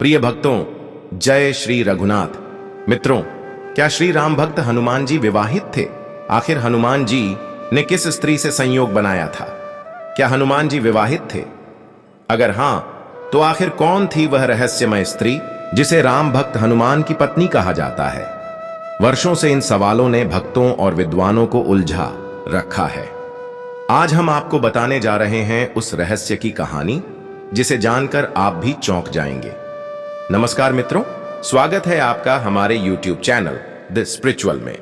प्रिय भक्तों, जय श्री रघुनाथ। मित्रों, क्या श्री राम भक्त हनुमान जी विवाहित थे? आखिर हनुमान जी ने किस स्त्री से संयोग बनाया था? क्या हनुमान जी विवाहित थे? अगर हां, तो आखिर कौन थी वह रहस्यमय स्त्री जिसे राम भक्त हनुमान की पत्नी कहा जाता है? वर्षों से इन सवालों ने भक्तों और विद्वानों को उलझा रखा है। आज हम आपको बताने जा रहे हैं उस रहस्य की कहानी जिसे जानकर आप भी चौंक जाएंगे। नमस्कार मित्रों, स्वागत है आपका हमारे YouTube चैनल द स्पिरिचुअल में।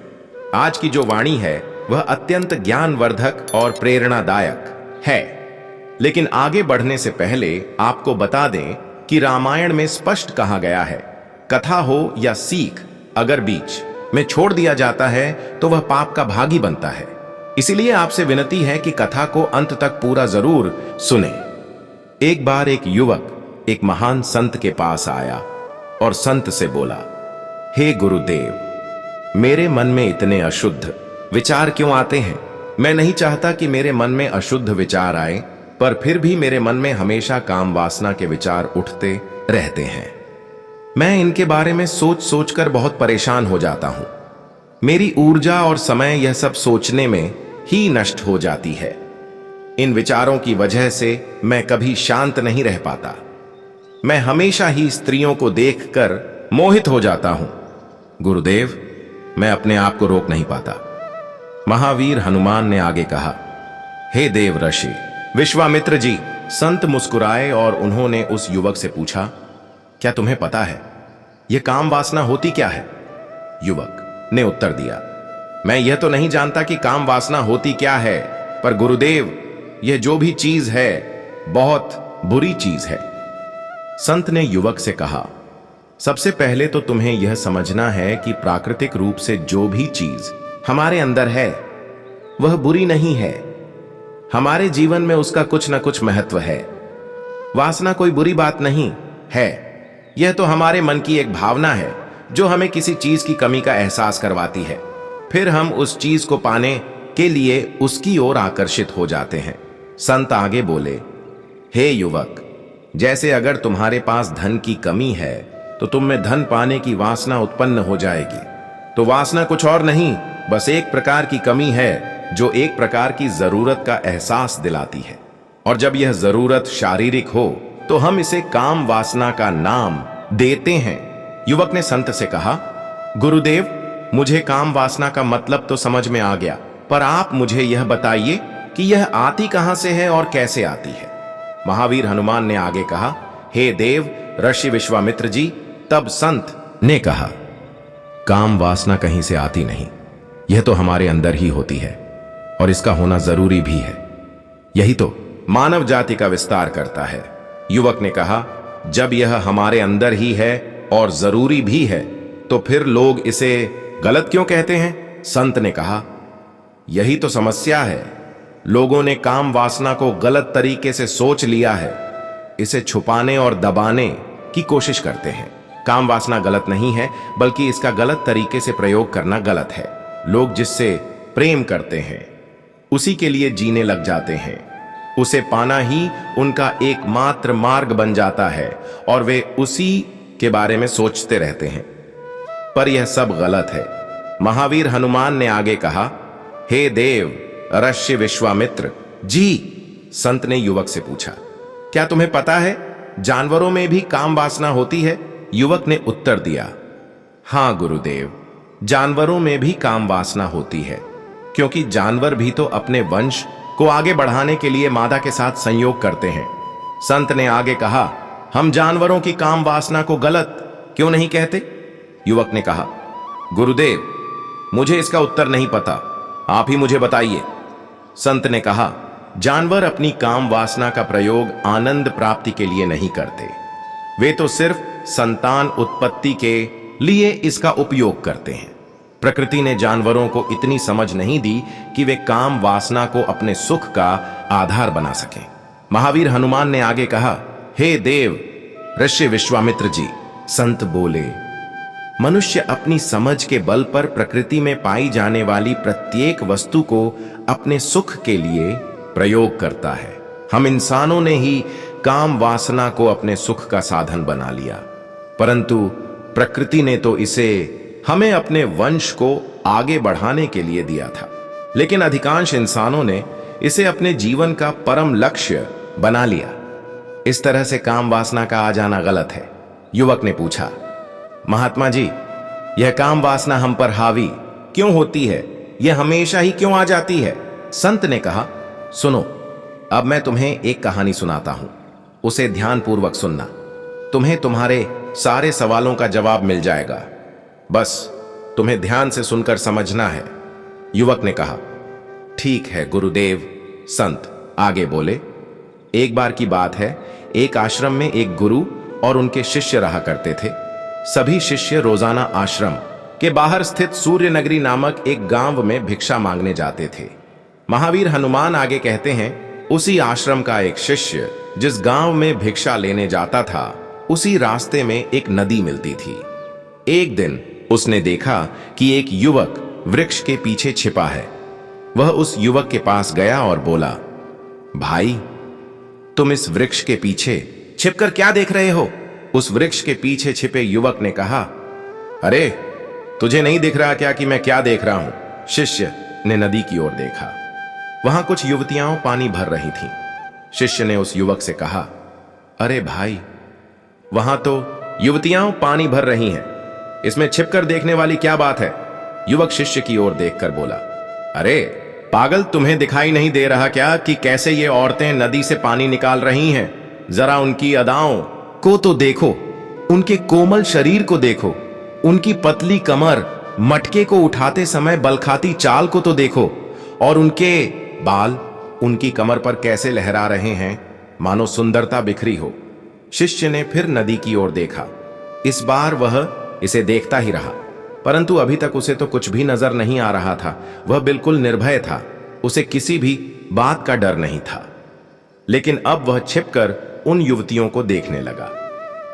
आज की जो वाणी है वह अत्यंत ज्ञानवर्धक और प्रेरणादायक है। लेकिन आगे बढ़ने से पहले आपको बता दें कि रामायण में स्पष्ट कहा गया है, कथा हो या सीख, अगर बीच में छोड़ दिया जाता है तो वह पाप का भागी बनता है। इसीलिए आपसे विनती है कि कथा को अंत तक पूरा जरूर सुने। एक बार एक युवक एक महान संत के पास आया और संत से बोला, हे गुरुदेव, मेरे मन में इतने अशुद्ध विचार क्यों आते हैं? मैं नहीं चाहता कि मेरे मन में अशुद्ध विचार आए, पर फिर भी मेरे मन में हमेशा काम वासना के विचार उठते रहते हैं। मैं इनके बारे में सोच सोचकर बहुत परेशान हो जाता हूं। मेरी ऊर्जा और समय यह सब सोचने में ही नष्ट हो जाती है। इन विचारों की वजह से मैं कभी शांत नहीं रह पाता। मैं हमेशा ही स्त्रियों को देखकर मोहित हो जाता हूं। गुरुदेव, मैं अपने आप को रोक नहीं पाता। महावीर हनुमान ने आगे कहा, हे देव ऋषि विश्वामित्र जी। संत मुस्कुराए और उन्होंने उस युवक से पूछा, क्या तुम्हें पता है यह काम वासना होती क्या है? युवक ने उत्तर दिया, मैं यह तो नहीं जानता कि काम वासना होती क्या है, पर गुरुदेव, यह जो भी चीज है बहुत बुरी चीज है। संत ने युवक से कहा, सबसे पहले तो तुम्हें यह समझना है कि प्राकृतिक रूप से जो भी चीज हमारे अंदर है वह बुरी नहीं है। हमारे जीवन में उसका कुछ न कुछ महत्व है। वासना कोई बुरी बात नहीं है। यह तो हमारे मन की एक भावना है जो हमें किसी चीज की कमी का एहसास करवाती है। फिर हम उस चीज को पाने के लिए उसकी ओर आकर्षित हो जाते हैं। संत आगे बोले, हे युवक, जैसे अगर तुम्हारे पास धन की कमी है तो तुम में धन पाने की वासना उत्पन्न हो जाएगी। तो वासना कुछ और नहीं, बस एक प्रकार की कमी है जो एक प्रकार की जरूरत का एहसास दिलाती है। और जब यह जरूरत शारीरिक हो तो हम इसे काम वासना का नाम देते हैं। युवक ने संत से कहा, गुरुदेव, मुझे काम वासना का मतलब तो समझ में आ गया, पर आप मुझे यह बताइए कि यह आती कहां से है और कैसे आती है? महावीर हनुमान ने आगे कहा, हे देव ऋषि विश्वामित्र जी। तब संत ने कहा, काम वासना कहीं से आती नहीं, यह तो हमारे अंदर ही होती है और इसका होना जरूरी भी है। यही तो मानव जाति का विस्तार करता है। युवक ने कहा, जब यह हमारे अंदर ही है और जरूरी भी है तो फिर लोग इसे गलत क्यों कहते हैं? संत ने कहा, यही तो समस्या है। लोगों ने काम वासना को गलत तरीके से सोच लिया है। इसे छुपाने और दबाने की कोशिश करते हैं। काम वासना गलत नहीं है, बल्कि इसका गलत तरीके से प्रयोग करना गलत है। लोग जिससे प्रेम करते हैं उसी के लिए जीने लग जाते हैं। उसे पाना ही उनका एकमात्र मार्ग बन जाता है और वे उसी के बारे में सोचते रहते हैं। पर यह सब गलत है। महावीर हनुमान ने आगे कहा, हे देव ऋषि विश्वामित्र जी। संत ने युवक से पूछा, क्या तुम्हें पता है जानवरों में भी काम वासना होती है? युवक ने उत्तर दिया, हां गुरुदेव, जानवरों में भी काम वासना होती है, क्योंकि जानवर भी तो अपने वंश को आगे बढ़ाने के लिए मादा के साथ संयोग करते हैं। संत ने आगे कहा, हम जानवरों की काम वासना को गलत क्यों नहीं कहते? युवक ने कहा, गुरुदेव, मुझे इसका उत्तर नहीं पता, आप ही मुझे बताइए। संत ने कहा, जानवर अपनी काम वासना का प्रयोग आनंद प्राप्ति के लिए नहीं करते। वे तो सिर्फ संतान उत्पत्ति के लिए इसका उपयोग करते हैं। प्रकृति ने जानवरों को इतनी समझ नहीं दी कि वे काम वासना को अपने सुख का आधार बना सकें। महावीर हनुमान ने आगे कहा, हे देव ऋषि विश्वामित्र जी। संत बोले, मनुष्य अपनी समझ के बल पर प्रकृति में पाई जाने वाली प्रत्येक वस्तु को अपने सुख के लिए प्रयोग करता है। हम इंसानों ने ही काम वासना को अपने सुख का साधन बना लिया। परंतु प्रकृति ने तो इसे हमें अपने वंश को आगे बढ़ाने के लिए दिया था, लेकिन अधिकांश इंसानों ने इसे अपने जीवन का परम लक्ष्य बना लिया। इस तरह से काम वासना का आ जाना गलत है। युवक ने पूछा, महात्मा जी, यह काम वासना हम पर हावी क्यों होती है? यह हमेशा ही क्यों आ जाती है? संत ने कहा, सुनो, अब मैं तुम्हें एक कहानी सुनाता हूं, उसे ध्यानपूर्वक सुनना। तुम्हें तुम्हारे सारे सवालों का जवाब मिल जाएगा, बस तुम्हें ध्यान से सुनकर समझना है। युवक ने कहा, ठीक है गुरुदेव। संत आगे बोले, एक बार की बात है, एक आश्रम में एक गुरु और उनके शिष्य रहा करते थे। सभी शिष्य रोजाना आश्रम के बाहर स्थित सूर्य नगरी नामक एक गांव में भिक्षा मांगने जाते थे। महावीर हनुमान आगे कहते हैं, उसी आश्रम का एक शिष्य जिस गांव में भिक्षा लेने जाता था, उसी रास्ते में एक नदी मिलती थी। एक दिन उसने देखा कि एक युवक वृक्ष के पीछे छिपा है। वह उस युवक के पास गया और बोला, भाई, तुम इस वृक्ष के पीछे छिपकर क्या देख रहे हो? उस वृक्ष के पीछे छिपे युवक ने कहा, अरे, तुझे नहीं दिख रहा क्या कि मैं क्या देख रहा हूं? शिष्य ने नदी की ओर देखा। वहां कुछ युवतियां पानी भर रही थीं। शिष्य ने उस युवक से कहा, अरे भाई, वहां तो युवतियां पानी भर रही हैं, इसमें छिपकर देखने वाली क्या बात है? युवक शिष्य की ओर देखकर बोला, अरे पागल, तुम्हें दिखाई नहीं दे रहा क्या कि कैसे ये औरतें नदी से पानी निकाल रही हैं? जरा उनकी अदाओं को तो देखो, उनके कोमल शरीर को देखो, उनकी पतली कमर, मटके को उठाते समय बलखाती चाल को तो देखो, और उनके बाल उनकी कमर पर कैसे लहरा रहे हैं, मानो सुंदरता बिखरी हो। शिष्य ने फिर नदी की ओर देखा। इस बार वह इसे देखता ही रहा, परंतु अभी तक उसे तो कुछ भी नजर नहीं आ रहा था। वह बिल्कुल निर्भय था, उसे किसी भी बात का डर नहीं था। लेकिन अब वह छिपकर उन युवतियों को देखने लगा।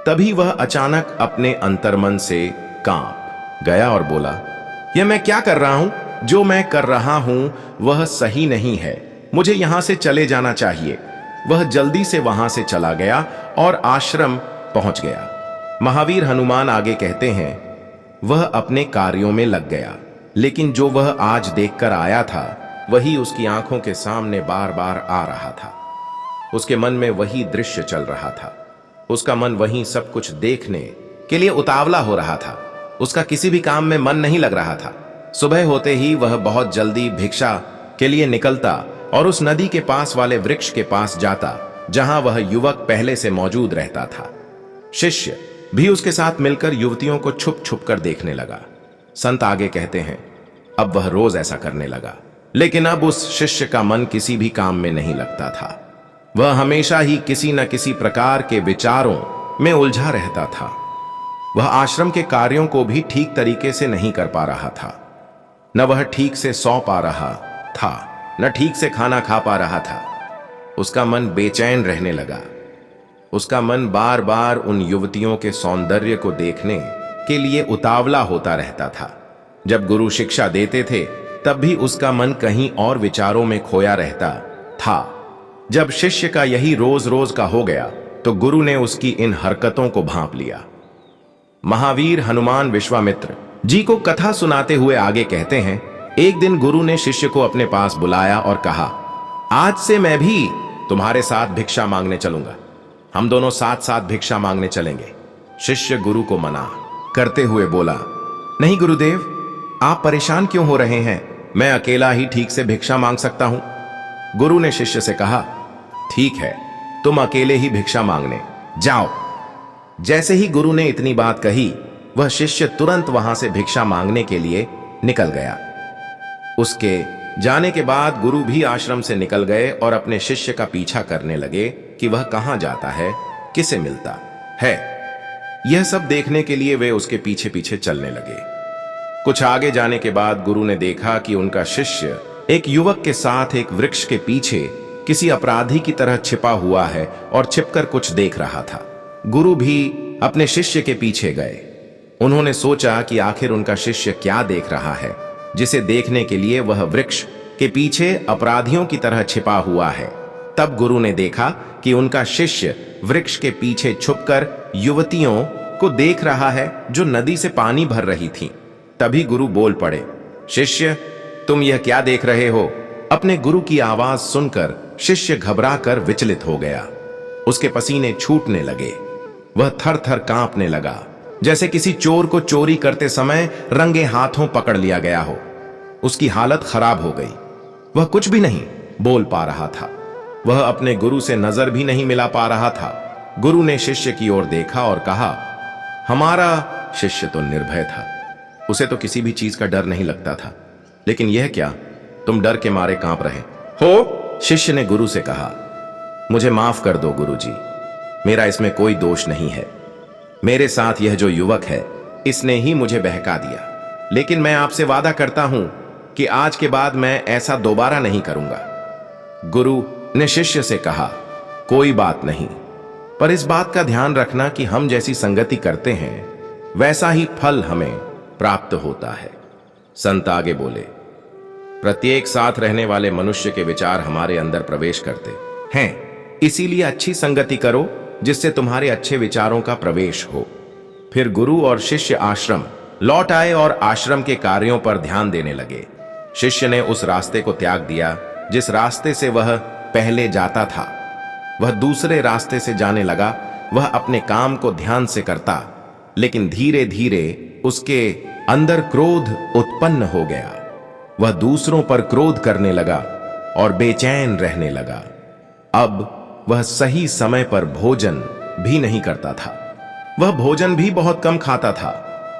तभी वह अचानक अपने अंतर्मन से कांप गया और बोला, यह मैं क्या कर रहा हूं? जो मैं कर रहा हूं वह सही नहीं है, मुझे यहां से चले जाना चाहिए। वह जल्दी से वहां से चला गया और आश्रम पहुंच गया। महावीर हनुमान आगे कहते हैं, वह अपने कार्यों में लग गया, लेकिन जो वह आज देखकर आया था वही उसकी आंखों के सामने बार बार आ रहा था। उसके मन में वही दृश्य चल रहा था। उसका मन वही सब कुछ देखने के लिए उतावला हो रहा था। उसका किसी भी काम में मन नहीं लग रहा था। सुबह होते ही वह बहुत जल्दी भिक्षा के लिए निकलता और उस नदी के पास वाले वृक्ष के पास जाता जहां वह युवक पहले से मौजूद रहता था। शिष्य भी उसके साथ मिलकर युवतियों को छुप छुप कर देखने लगा। संत आगे कहते हैं, अब वह रोज ऐसा करने लगा, लेकिन अब उस शिष्य का मन किसी भी काम में नहीं लगता था। वह हमेशा ही किसी न किसी प्रकार के विचारों में उलझा रहता था। वह आश्रम के कार्यों को भी ठीक तरीके से नहीं कर पा रहा था। न वह ठीक से सो पा रहा था, न ठीक से खाना खा पा रहा था। उसका मन बेचैन रहने लगा। उसका मन बार बार उन युवतियों के सौंदर्य को देखने के लिए उतावला होता रहता था। जब गुरु शिक्षा देते थे तब भी उसका मन कहीं और विचारों में खोया रहता था। जब शिष्य का यही रोज रोज का हो गया तो गुरु ने उसकी इन हरकतों को भांप लिया। महावीर हनुमान विश्वामित्र जी को कथा सुनाते हुए आगे कहते हैं, एक दिन गुरु ने शिष्य को अपने पास बुलाया और कहा, आज से मैं भी तुम्हारे साथ भिक्षा मांगने चलूंगा। हम दोनों साथ साथ भिक्षा मांगने चलेंगे। शिष्य गुरु को मना करते हुए बोला, नहीं गुरुदेव, आप परेशान क्यों हो रहे हैं? मैं अकेला ही ठीक से भिक्षा मांग सकता हूं। गुरु ने शिष्य से कहा, ठीक है, तुम अकेले ही भिक्षा मांगने जाओ। जैसे ही गुरु ने इतनी बात कही, वह शिष्य तुरंत वहां से भिक्षा मांगने के लिए निकल गया। उसके जाने के बाद गुरु भी आश्रम से निकल गए और अपने शिष्य का पीछा करने लगे कि वह कहां जाता है, किसे मिलता है। यह सब देखने के लिए वे उसके पीछे पीछे चलने लगे। कुछ आगे जाने के बाद गुरु ने देखा कि उनका शिष्य एक युवक के साथ एक वृक्ष के पीछे किसी अपराधी की तरह छिपा हुआ है और छिपकर कुछ देख रहा था। गुरु भी अपने शिष्य के पीछे गए। उन्होंने सोचा कि आखिर उनका शिष्य क्या देख रहा है जिसे देखने के लिए वह वृक्ष के पीछे अपराधियों की तरह छिपा हुआ है। तब गुरु ने देखा कि उनका शिष्य वृक्ष के पीछे छुपकर युवतियों को देख रहा है जो नदी से पानी भर रही थी। तभी गुरु बोल पड़े, शिष्य तुम यह क्या देख रहे हो? अपने गुरु की आवाज सुनकर शिष्य घबरा कर विचलित हो गया। उसके पसीने छूटने लगे। वह थर थर कांपने लगा, जैसे किसी चोर को चोरी करते समय रंगे हाथों पकड़ लिया गया हो। उसकी हालत खराब हो गई। वह कुछ भी नहीं बोल पा रहा था। वह अपने गुरु से नजर भी नहीं मिला पा रहा था। गुरु ने शिष्य की ओर देखा और कहा, हमारा शिष्य तो निर्भय था। उसे तो किसी भी चीज का डर नहीं लगता था, लेकिन यह क्या, तुम डर के मारे कांप रहे हो? शिष्य ने गुरु से कहा, मुझे माफ कर दो गुरुजी, मेरा इसमें कोई दोष नहीं है। मेरे साथ यह जो युवक है, इसने ही मुझे बहका दिया। लेकिन मैं आपसे वादा करता हूं कि आज के बाद मैं ऐसा दोबारा नहीं करूंगा। गुरु ने शिष्य से कहा, कोई बात नहीं, पर इस बात का ध्यान रखना कि हम जैसी संगति करते हैं वैसा ही फल हमें प्राप्त होता है। संत आगे बोले, प्रत्येक साथ रहने वाले मनुष्य के विचार हमारे अंदर प्रवेश करते हैं, इसीलिए अच्छी संगति करो जिससे तुम्हारे अच्छे विचारों का प्रवेश हो। फिर गुरु और शिष्य आश्रम लौट आए और आश्रम के कार्यों पर ध्यान देने लगे। शिष्य ने उस रास्ते को त्याग दिया जिस रास्ते से वह पहले जाता था। वह दूसरे रास्ते से जाने लगा। वह अपने काम को ध्यान से करता, लेकिन धीरे धीरे उसके अंदर क्रोध उत्पन्न हो गया। वह दूसरों पर क्रोध करने लगा और बेचैन रहने लगा। अब वह सही समय पर भोजन भी नहीं करता था। वह भोजन भी बहुत कम खाता था।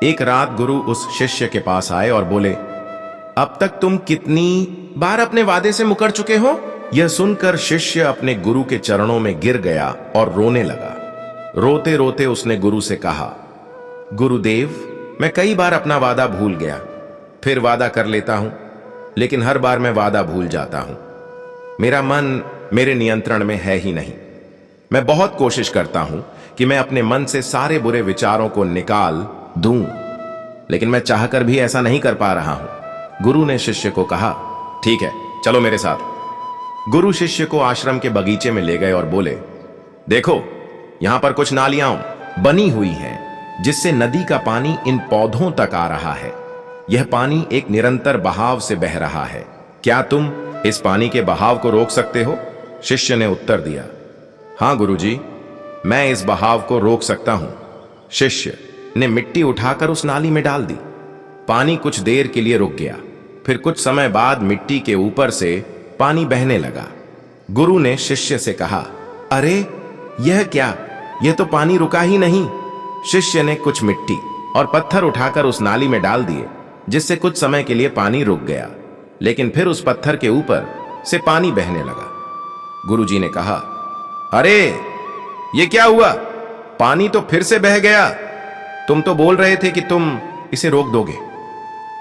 एक रात गुरु उस शिष्य के पास आए और बोले, अब तक तुम कितनी बार अपने वादे से मुकर चुके हो? यह सुनकर शिष्य अपने गुरु के चरणों में गिर गया और रोने लगा। रोते रोते उसने गुरु से कहा, गुरुदेव, मैं कई बार अपना वादा भूल गया, फिर वादा कर लेता हूं, लेकिन हर बार मैं वादा भूल जाता हूं। मेरा मन मेरे नियंत्रण में है ही नहीं। मैं बहुत कोशिश करता हूं कि मैं अपने मन से सारे बुरे विचारों को निकाल दूं, लेकिन मैं चाहकर भी ऐसा नहीं कर पा रहा हूं। गुरु ने शिष्य को कहा, ठीक है, चलो मेरे साथ। गुरु शिष्य को आश्रम के बगीचे में ले गए और बोले, देखो, यहां पर कुछ नालियां बनी हुई हैं जिससे नदी का पानी इन पौधों तक आ रहा है। यह पानी एक निरंतर बहाव से बह रहा है। क्या तुम इस पानी के बहाव को रोक सकते हो? शिष्य ने उत्तर दिया, हां गुरुजी, मैं इस बहाव को रोक सकता हूं। शिष्य ने मिट्टी उठाकर उस नाली में डाल दी। पानी कुछ देर के लिए रुक गया। फिर कुछ समय बाद मिट्टी के ऊपर से पानी बहने लगा। गुरु ने शिष्य से कहा, अरे यह क्या, यह तो पानी रुका ही नहीं। शिष्य ने कुछ मिट्टी और पत्थर उठाकर उस नाली में डाल दिए, जिससे कुछ समय के लिए पानी रुक गया, लेकिन फिर उस पत्थर के ऊपर से पानी बहने लगा। गुरुजी ने कहा, अरे ये क्या हुआ, पानी तो फिर से बह गया। तुम तो बोल रहे थे कि तुम इसे रोक दोगे,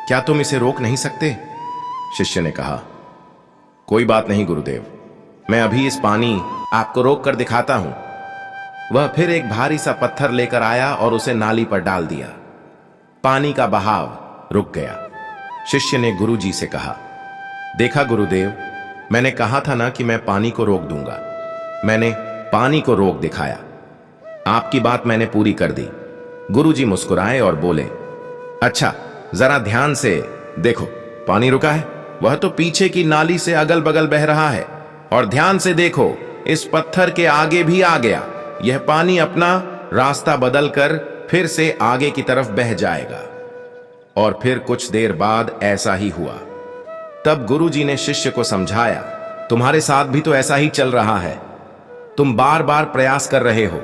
क्या तुम इसे रोक नहीं सकते? शिष्य ने कहा, कोई बात नहीं गुरुदेव, मैं अभी इस पानी आपको रोक कर दिखाता हूं। वह फिर एक भारी सा पत्थर लेकर आया और उसे नाली पर डाल दिया। पानी का बहाव रुक गया। शिष्य ने गुरुजी से कहा, देखा गुरुदेव, मैंने कहा था ना कि मैं पानी को रोक दूंगा। मैंने पानी को रोक दिखाया। आपकी बात मैंने पूरी कर दी। गुरुजी मुस्कुराए और बोले, अच्छा, जरा ध्यान से देखो, पानी रुका है। वह तो पीछे की नाली से अगल बगल बह रहा है। और ध्यान से देखो, इस पत्थर के आगे भी आ गया। यह पानी अपना रास्ता बदलकर फिर से आगे की तरफ बह जाएगा। और फिर कुछ देर बाद ऐसा ही हुआ। तब गुरुजी ने शिष्य को समझाया, तुम्हारे साथ भी तो ऐसा ही चल रहा है। तुम बार बार प्रयास कर रहे हो,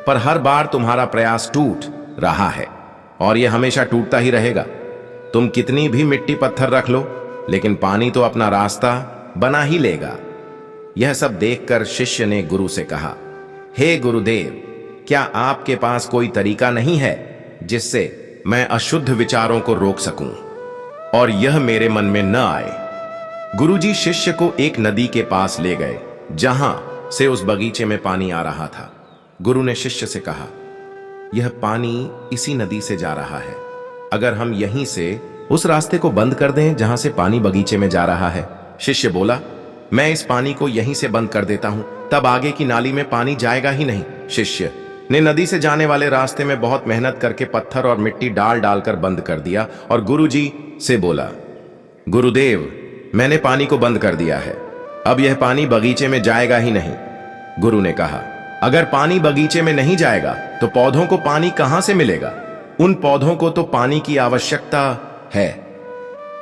पर हर बार तुम्हारा प्रयास टूट रहा है और यह हमेशा टूटता ही रहेगा। तुम कितनी भी मिट्टी पत्थर रख लो, लेकिन पानी तो अपना रास्ता बना ही लेगा। यह सब देखकर शिष्य ने गुरु से कहा, हे गुरुदेव, क्या आपके पास कोई तरीका नहीं है जिससे मैं अशुद्ध विचारों को रोक सकूं और यह मेरे मन में न आए? गुरुजी शिष्य को एक नदी के पास ले गए जहां से उस बगीचे में पानी आ रहा था। गुरु ने शिष्य से कहा, यह पानी इसी नदी से जा रहा है। अगर हम यहीं से उस रास्ते को बंद कर दें जहां से पानी बगीचे में जा रहा है। शिष्य बोला, मैं इस पानी को यहीं से बंद कर देता हूं, तब आगे की नाली में पानी जाएगा ही नहीं। शिष्य ने नदी से जाने वाले रास्ते में बहुत मेहनत करके पत्थर और मिट्टी डाल डालकर बंद कर दिया और गुरुजी से बोला, गुरुदेव, मैंने पानी को बंद कर दिया है, अब यह पानी बगीचे में जाएगा ही नहीं। गुरु ने कहा, अगर पानी बगीचे में नहीं जाएगा तो पौधों को पानी कहां से मिलेगा? उन पौधों को तो पानी की आवश्यकता है।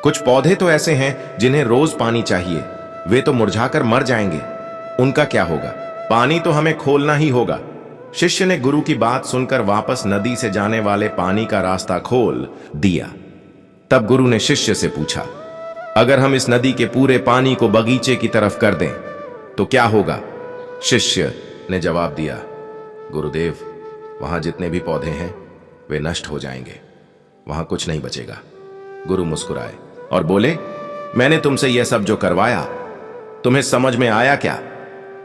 कुछ पौधे तो ऐसे हैं जिन्हें रोज पानी चाहिए, वे तो मुरझाकर मर जाएंगे, उनका क्या होगा? पानी तो हमें खोलना ही होगा। शिष्य ने गुरु की बात सुनकर वापस नदी से जाने वाले पानी का रास्ता खोल दिया। तब गुरु ने शिष्य से पूछा, अगर हम इस नदी के पूरे पानी को बगीचे की तरफ कर दें तो क्या होगा? शिष्य ने जवाब दिया, गुरुदेव, वहां जितने भी पौधे हैं वे नष्ट हो जाएंगे, वहां कुछ नहीं बचेगा। गुरु मुस्कुराए और बोले, मैंने तुमसे यह सब जो करवाया, तुम्हें समझ में आया क्या?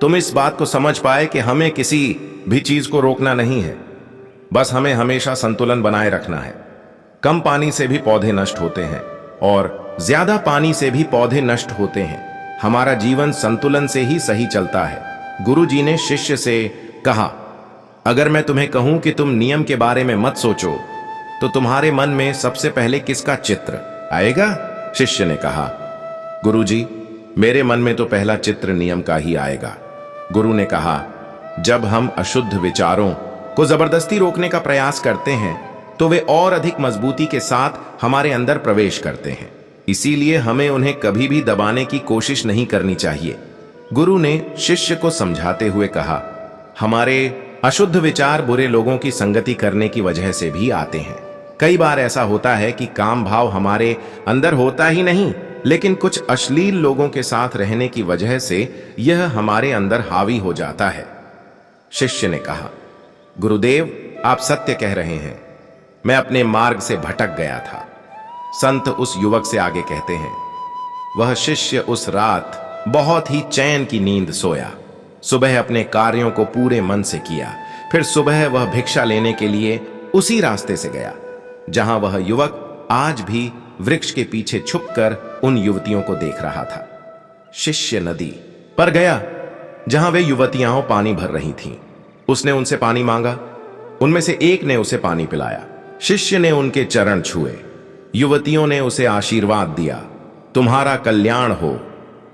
तुम इस बात को समझ पाए कि हमें किसी भी चीज को रोकना नहीं है, बस हमें हमेशा संतुलन बनाए रखना है। कम पानी से भी पौधे नष्ट होते हैं और ज्यादा पानी से भी पौधे नष्ट होते हैं। हमारा जीवन संतुलन से ही सही चलता है। गुरु जी ने शिष्य से कहा, अगर मैं तुम्हें कहूं कि तुम नियम के बारे में मत सोचो तो तुम्हारे मन में सबसे पहले किसका चित्र आएगा? शिष्य ने कहा, गुरुजी, मेरे मन में तो पहला चित्र नियम का ही आएगा। गुरु ने कहा, जब हम अशुद्ध विचारों को जबरदस्ती रोकने का प्रयास करते हैं तो वे और अधिक मजबूती के साथ हमारे अंदर प्रवेश करते हैं, इसीलिए हमें उन्हें कभी भी दबाने की कोशिश नहीं करनी चाहिए। गुरु ने शिष्य को समझाते हुए कहा, हमारे अशुद्ध विचार बुरे लोगों की संगति करने की वजह से भी आते हैं। कई बार ऐसा होता है कि काम भाव हमारे अंदर होता ही नहीं, लेकिन कुछ अश्लील लोगों के साथ रहने की वजह से यह हमारे अंदर हावी हो जाता है। शिष्य ने कहा, गुरुदेव, आप सत्य कह रहे हैं, मैं अपने मार्ग से भटक गया था। संत उस युवक से आगे कहते हैं, वह शिष्य उस रात बहुत ही चैन की नींद सोया। सुबह अपने कार्यों को पूरे मन से किया। फिर सुबह वह भिक्षा लेने के लिए उसी रास्ते से गया जहां वह युवक आज भी वृक्ष के पीछे छुपकर उन युवतियों को देख रहा था। शिष्य नदी पर गया जहां वे युवतियां पानी भर रही थीं। उसने उनसे पानी मांगा। उनमें से एक ने उसे पानी पिलाया। शिष्य ने उनके चरण छुए। युवतियों ने उसे आशीर्वाद दिया, तुम्हारा कल्याण हो।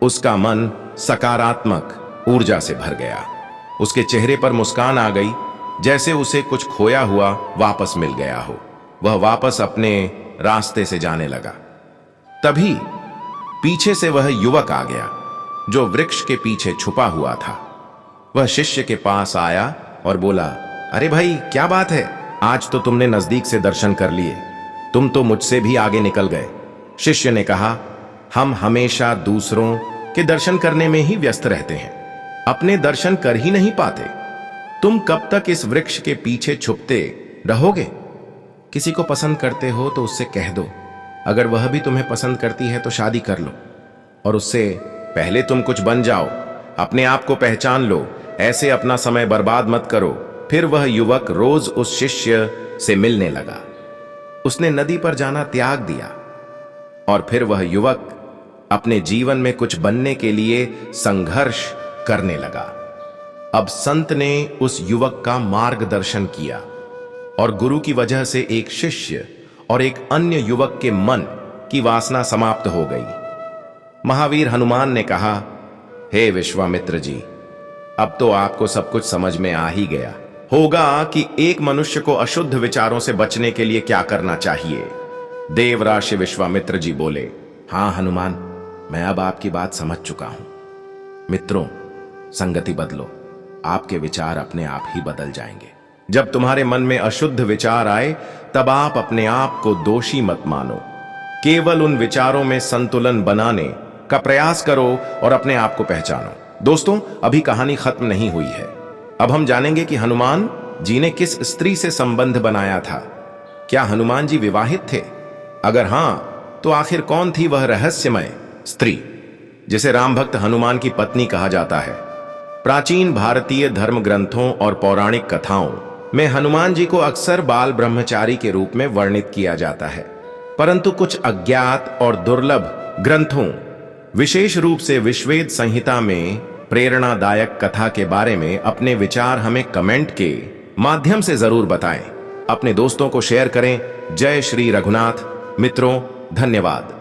उसका मन सकारात्मक ऊर्जा से भर गया। उसके चेहरे पर मुस्कान आ गई, जैसे उसे कुछ खोया हुआ वापस मिल गया हो। वह वापस अपने रास्ते से जाने लगा। तभी पीछे से वह युवक आ गया जो वृक्ष के पीछे छुपा हुआ था। वह शिष्य के पास आया और बोला, अरे भाई, क्या बात है? आज तो तुमने नजदीक से दर्शन कर लिए, तुम तो मुझसे भी आगे निकल गए। शिष्य ने कहा, हम हमेशा दूसरों के दर्शन करने में ही व्यस्त रहते हैं, अपने दर्शन कर ही नहीं पाते। तुम कब तक इस वृक्ष के पीछे छुपते रहोगे? किसी को पसंद करते हो तो उससे कह दो, अगर वह भी तुम्हें पसंद करती है तो शादी कर लो, और उससे पहले तुम कुछ बन जाओ, अपने आप को पहचान लो। ऐसे अपना समय बर्बाद मत करो। फिर वह युवक रोज उस शिष्य से मिलने लगा। उसने नदी पर जाना त्याग दिया और फिर वह युवक अपने जीवन में कुछ बनने के लिए संघर्ष करने लगा। अब संत ने उस युवक का मार्गदर्शन किया और गुरु की वजह से एक शिष्य और एक अन्य युवक के मन की वासना समाप्त हो गई। महावीर हनुमान ने कहा, हे विश्वामित्र जी, अब तो आपको सब कुछ समझ में आ ही गया होगा कि एक मनुष्य को अशुद्ध विचारों से बचने के लिए क्या करना चाहिए। देवराशि विश्वामित्र जी बोले, हां हनुमान, मैं अब आपकी बात समझ चुका हूं। मित्रों, संगति बदलो, आपके विचार अपने आप ही बदल जाएंगे। जब तुम्हारे मन में अशुद्ध विचार आए तब आप अपने आप को दोषी मत मानो, केवल उन विचारों में संतुलन बनाने का प्रयास करो और अपने आप को पहचानो। दोस्तों, अभी कहानी खत्म नहीं हुई है। अब हम जानेंगे कि हनुमान जी ने किस स्त्री से संबंध बनाया था। क्या हनुमान जी विवाहित थे? अगर हां, तो आखिर कौन थी वह रहस्यमय स्त्री जिसे राम भक्त हनुमान की पत्नी कहा जाता है? प्राचीन भारतीय धर्म ग्रंथों और पौराणिक कथाओं में हनुमान जी को अक्सर बाल ब्रह्मचारी के रूप में वर्णित किया जाता है, परंतु कुछ अज्ञात और दुर्लभ ग्रंथों, विशेष रूप से विश्वेद संहिता में प्रेरणादायक कथा के बारे में अपने विचार हमें कमेंट के माध्यम से जरूर बताएं। अपने दोस्तों को शेयर करें। जय श्री रघुनाथ। मित्रों, धन्यवाद।